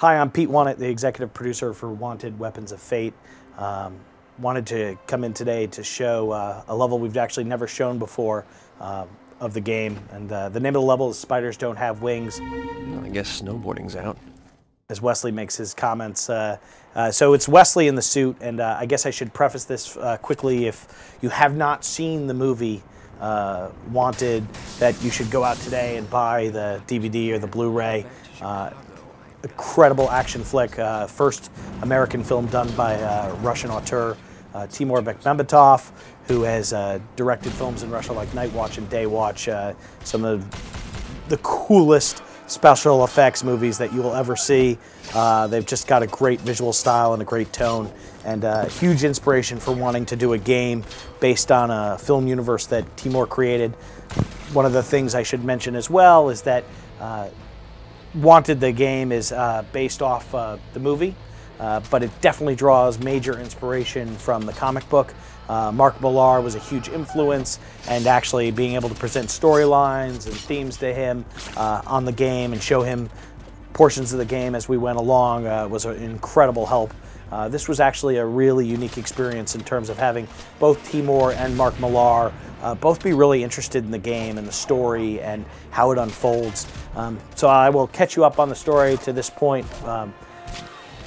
Hi, I'm Pete Wannett, the executive producer for Wanted Weapons of Fate. Wanted to come in today to show a level we've actually never shown before of the game. And the name of the level is Spiders Don't Have Wings. Well, I guess snowboarding's out. As Wesley makes his comments. So it's Wesley in the suit, and I guess I should preface this quickly. If you have not seen the movie Wanted, that you should go out today and buy the DVD or the Blu-ray. Incredible action flick, first American film done by a Russian auteur, Timur Bekmambetov, who has directed films in Russia like Night Watch and Day Watch, some of the coolest special effects movies that you will ever see. They've just got a great visual style and a great tone, and a huge inspiration for wanting to do a game based on a film universe that Timur created. One of the things I should mention as well is that Wanted, the game, is based off the movie, but it definitely draws major inspiration from the comic book. Mark Millar was a huge influence, and actually being able to present storylines and themes to him on the game and show him portions of the game as we went along was an incredible help. This was actually a really unique experience in terms of having both Timur and Mark Millar both be really interested in the game and the story and how it unfolds. So I will catch you up on the story to this point,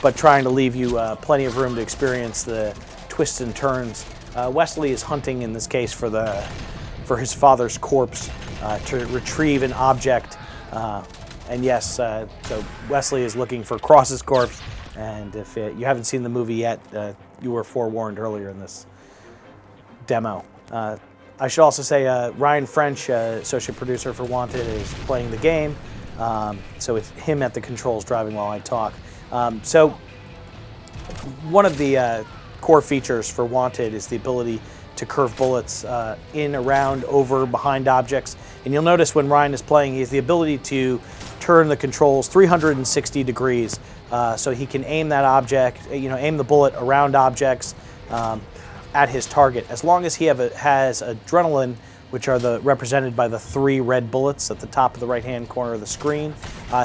but trying to leave you plenty of room to experience the twists and turns. Wesley is hunting in this case for his father's corpse to retrieve an object. And yes, so Wesley is looking for Cross's corpse. And if you haven't seen the movie yet, you were forewarned earlier in this demo. I should also say Ryan French, associate producer for Wanted, is playing the game. So it's him at the controls driving while I talk. So one of the core features for Wanted is the ability to curve bullets in, around, over, behind objects. And you'll notice when Ryan is playing, he has the ability to turn the controls 360 degrees. So he can aim that object, aim the bullet around objects at his target. As long as he has adrenaline, which are represented by the 3 red bullets at the top of the right-hand corner of the screen,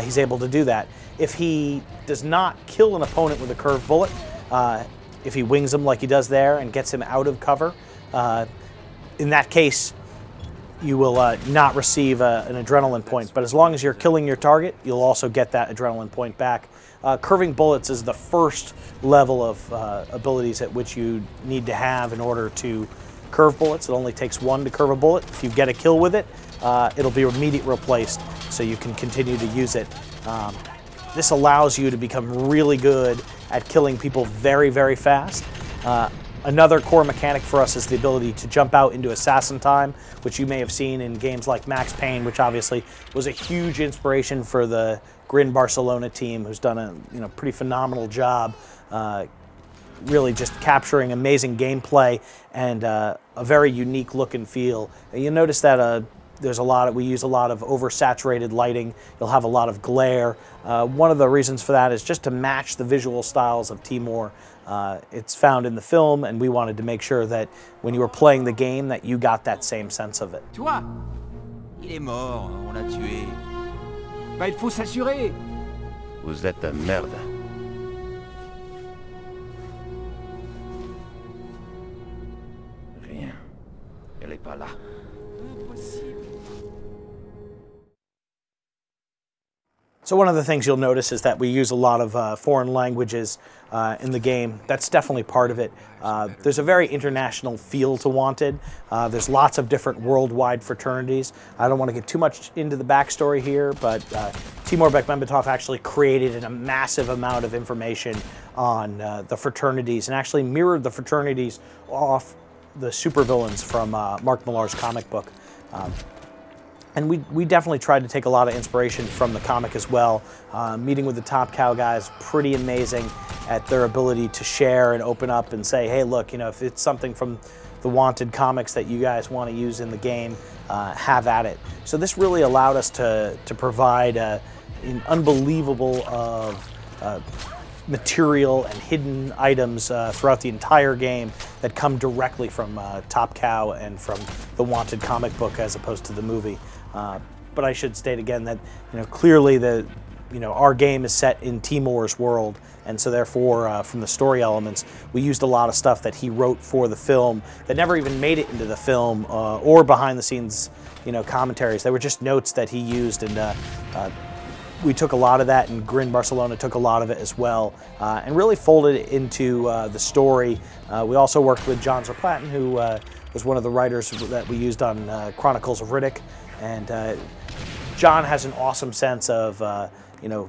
he's able to do that. If he does not kill an opponent with a curved bullet, if he wings him like he does there and gets him out of cover, in that case, you will not receive an adrenaline point. But as long as you're killing your target, you'll also get that adrenaline point back. Curving bullets is the first level of abilities at which you need to have in order to curve bullets. It only takes 1 to curve a bullet. If you get a kill with it, it'll be immediately replaced, so you can continue to use it. This allows you to become really good at killing people very, very fast. Another core mechanic for us is the ability to jump out into assassin time, which you may have seen in games like Max Payne, which obviously was a huge inspiration for the Grin Barcelona team, who's done a pretty phenomenal job really just capturing amazing gameplay and a very unique look and feel. And you'll notice that we use a lot of oversaturated lighting. You'll have a lot of glare. One of the reasons for that is just to match the visual styles of Timur. It's found in the film, and we wanted to make sure that when you were playing the game that you got that same sense of it. Toi, il est mort, on l'a tué. Bah, il faut s'assurer. Vous êtes de merde. Rien. Elle est pas là. So one of the things you'll notice is that we use a lot of foreign languages in the game. That's definitely part of it. There's a very international feel to Wanted. There's lots of different worldwide fraternities. I don't want to get too much into the backstory here, but Timur Bekmambetov actually created a massive amount of information on the fraternities and actually mirrored the fraternities off the supervillains from Mark Millar's comic book. And we definitely tried to take a lot of inspiration from the comic as well. Meeting with the Top Cow guys, pretty amazing at their ability to share and open up and say, hey, look, if it's something from the Wanted comics that you guys want to use in the game, have at it. So this really allowed us to provide an unbelievable material and hidden items throughout the entire game that come directly from Top Cow and from the Wanted comic book as opposed to the movie. But I should state again that clearly you know, our game is set in Timur's world, and so therefore, from the story elements, we used a lot of stuff that he wrote for the film that never even made it into the film or behind the scenes, you know, commentaries. They were just notes that he used, and we took a lot of that, and Grin Barcelona took a lot of it as well, and really folded it into the story. We also worked with John Zerplatten, who was one of the writers that we used on Chronicles of Riddick, and John has an awesome sense of, you know,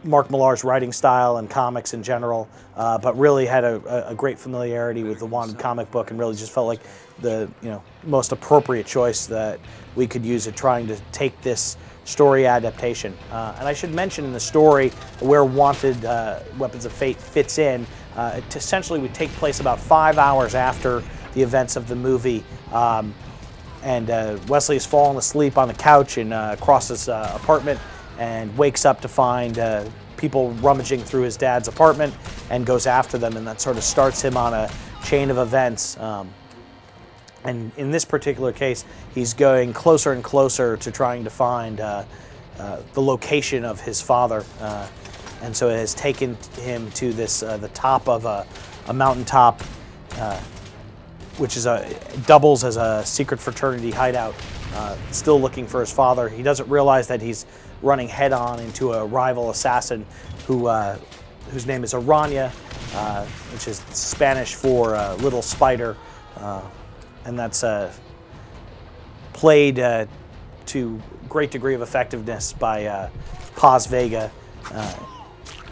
Mark Millar's writing style and comics in general, but really had a great familiarity with the Wanted comic book, and really just felt like the, you know, most appropriate choice that we could use at trying to take this story adaptation. And I should mention in the story where Wanted Weapons of Fate fits in. It essentially would take place about 5 hours after the events of the movie. And Wesley has fallen asleep on the couch in Cross's apartment and wakes up to find people rummaging through his dad's apartment and goes after them, and that sort of starts him on a chain of events. And in this particular case, he's going closer and closer to trying to find the location of his father. And so it has taken him to this the top of a mountaintop, which is doubles as a secret fraternity hideout, still looking for his father. He doesn't realize that he's running head-on into a rival assassin whose name is Aranya, which is Spanish for little spider, and that's played to great degree of effectiveness by Paz Vega,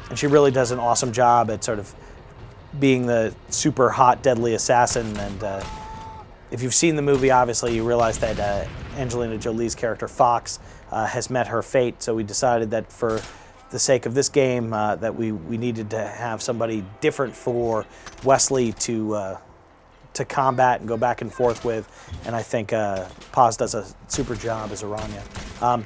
and she really does an awesome job at sort of being the super hot, deadly assassin. And if you've seen the movie, obviously you realize that Angelina Jolie's character Fox has met her fate. So we decided that for the sake of this game, that we needed to have somebody different for Wesley to combat and go back and forth with. And I think Paz does a super job as Aranya.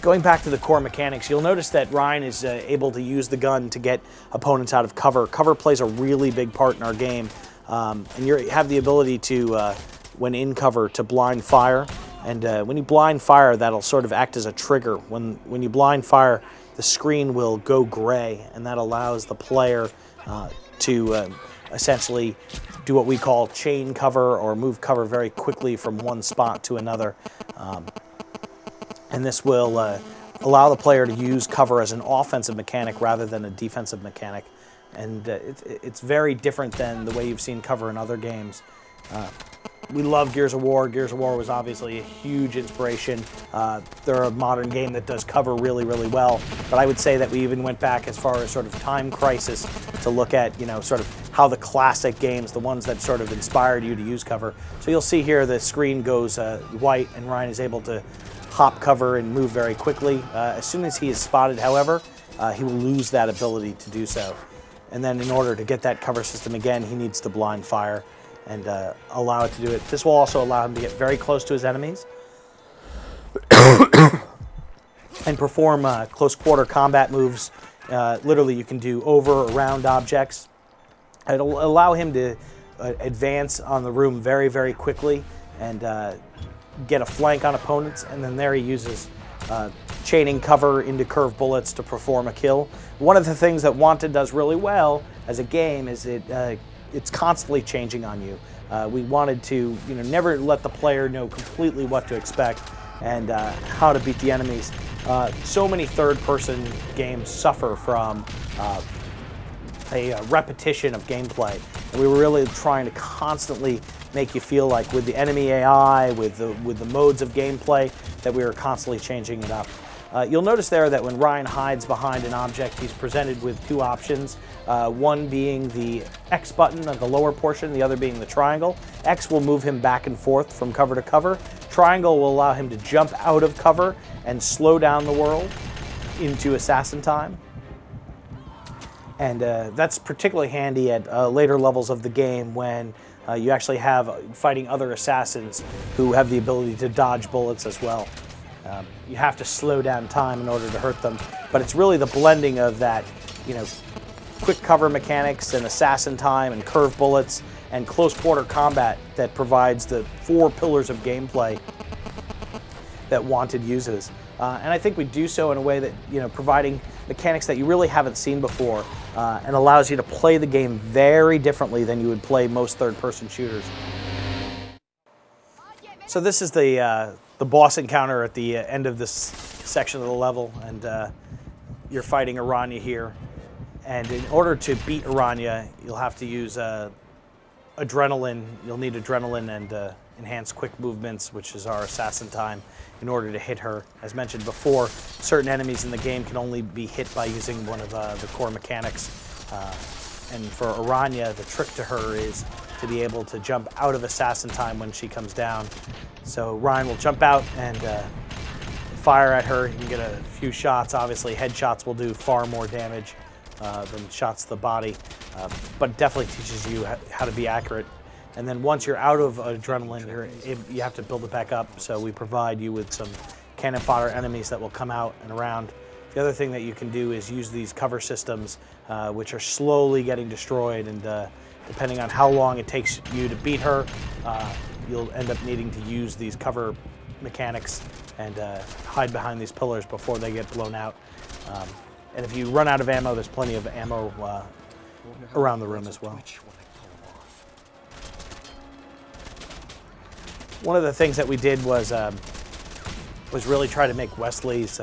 Going back to the core mechanics, you'll notice that Ryan is able to use the gun to get opponents out of cover. Cover plays a really big part in our game, and you have the ability to, when in cover, to blind fire. And when you blind fire, that'll sort of act as a trigger. When you blind fire, the screen will go gray, and that allows the player to essentially do what we call chain cover, or move cover very quickly from one spot to another. And this will allow the player to use cover as an offensive mechanic rather than a defensive mechanic. And it's very different than the way you've seen cover in other games. We love Gears of War. Gears of War was obviously a huge inspiration. They're a modern game that does cover really, really well. But I would say that we even went back as far as sort of Time Crisis to look at, you know, sort of how the classic games, the ones that sort of inspired you to use cover. So you'll see here the screen goes white, and Ryan is able to hop cover and move very quickly. As soon as he is spotted, however, he will lose that ability to do so. And then in order to get that cover system again, he needs to blind fire and allow it to do it. This will also allow him to get very close to his enemies and perform close quarter combat moves. Literally, you can do over or around objects. It'll allow him to advance on the room very, very quickly and get a flank on opponents, and then there he uses chaining cover into curved bullets to perform a kill. One of the things that Wanted does really well as a game is it's constantly changing on you. We wanted to, you know, never let the player know completely what to expect and how to beat the enemies. So many third-person games suffer from a repetition of gameplay, and we were really trying to constantly make you feel like with the enemy AI, with the modes of gameplay, that we were constantly changing it up. You'll notice there that when Ryan hides behind an object, he's presented with two options, one being the X button of the lower portion, the other being the triangle. X will move him back and forth from cover to cover. Triangle will allow him to jump out of cover and slow down the world into assassin time. And that's particularly handy at later levels of the game when you actually have fighting other assassins who have the ability to dodge bullets as well. You have to slow down time in order to hurt them, but it's really the blending of that, you know, quick cover mechanics and assassin time and curved bullets and close quarter combat that provides the 4 pillars of gameplay that Wanted uses. And I think we do so in a way that, providing mechanics that you really haven't seen before, and allows you to play the game very differently than you would play most third-person shooters. So this is the boss encounter at the end of this section of the level, and you're fighting Aranya here. And in order to beat Aranya, you'll have to use adrenaline. You'll need adrenaline and enhanced quick movements, which is our assassin time, in order to hit her. As mentioned before, certain enemies in the game can only be hit by using one of the core mechanics. And for Aranya, the trick to her is to be able to jump out of assassin time when she comes down. So Ryan will jump out and fire at her. You can get a few shots. Obviously, headshots will do far more damage than shots to the body, but it definitely teaches you how to be accurate. And then once you're out of adrenaline, you have to build it back up. So we provide you with some cannon fodder enemies that will come out and around. The other thing that you can do is use these cover systems, which are slowly getting destroyed. And depending on how long it takes you to beat her, you'll end up needing to use these cover mechanics and hide behind these pillars before they get blown out. And if you run out of ammo, there's plenty of ammo around the room as well. One of the things that we did was really try to make Wesley's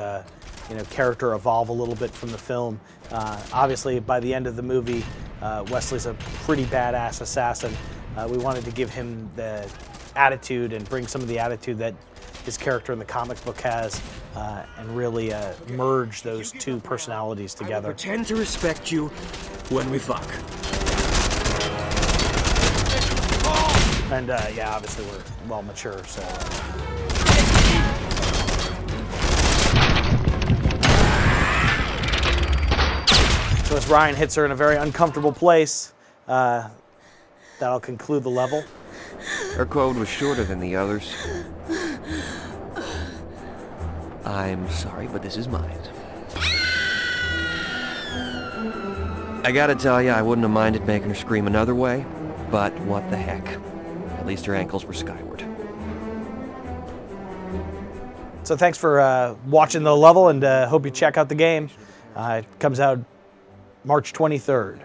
character evolve a little bit from the film. Obviously, by the end of the movie, Wesley's a pretty badass assassin. We wanted to give him the attitude and bring some of the attitude that his character in the comic book has, and really merge those two personalities together. I will pretend to respect you when we fuck. And yeah, obviously we're well mature, so. So as Ryan hits her in a very uncomfortable place, that'll conclude the level. Her code was shorter than the others. I'm sorry, but this is mine. I gotta tell you, I wouldn't have minded making her scream another way, but what the heck. At least her ankles were skyward. So thanks for watching the level, and hope you check out the game. It comes out March 23rd.